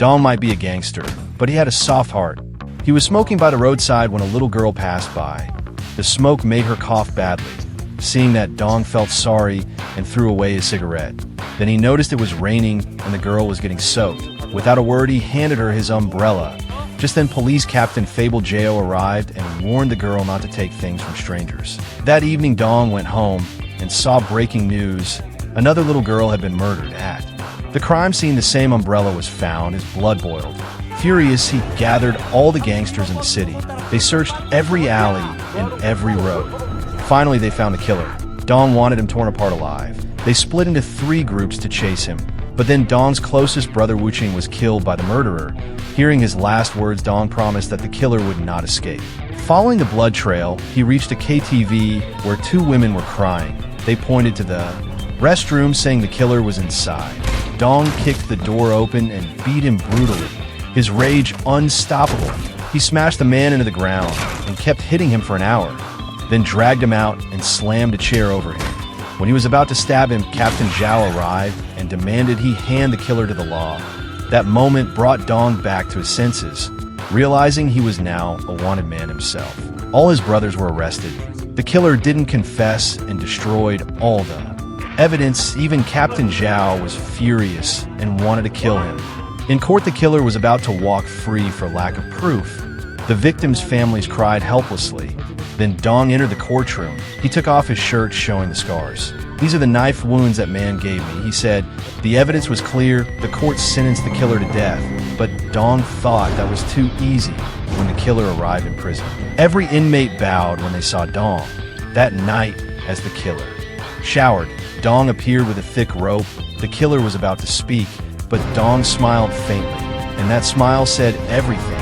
Dong might be a gangster, but he had a soft heart. He was smoking by the roadside when a little girl passed by. The smoke made her cough badly. Seeing that, Dong felt sorry and threw away his cigarette. Then he noticed it was raining and the girl was getting soaked. Without a word, he handed her his umbrella. Just then, Police Captain Fable Jao arrived and warned the girl not to take things from strangers. That evening, Dong went home and saw breaking news. Another little girl had been murdered at the crime scene. The same umbrella was found. His blood boiled. Furious, he gathered all the gangsters in the city. They searched every alley and every road. Finally, they found the killer. Dong wanted him torn apart alive. They split into 3 groups to chase him. But then Dong's closest brother Wuching was killed by the murderer. Hearing his last words, Dong promised that the killer would not escape. Following the blood trail, he reached a KTV where 2 women were crying. They pointed to the restroom, saying the killer was inside. Dong kicked the door open and beat him brutally. His rage unstoppable. He smashed the man into the ground and kept hitting him for an hour, then dragged him out and slammed a chair over him. When he was about to stab him, Captain Zhao arrived and demanded he hand the killer to the law. That moment brought Dong back to his senses, realizing he was now a wanted man himself. All his brothers were arrested. The killer didn't confess and destroyed all the evidence. Even Captain Zhao was furious and wanted to kill him. In court, the killer was about to walk free for lack of proof. The victims' families cried helplessly. Then Dong entered the courtroom. He took off his shirt, showing the scars. "These are the knife wounds that man gave me," he said. The evidence was clear. The court sentenced the killer to death. But Dong thought that was too easy when the killer arrived in prison. Every inmate bowed when they saw Dong. That night, as the killer showered, Dong appeared with a thick rope. The killer was about to speak, but Dong smiled faintly, and that smile said everything.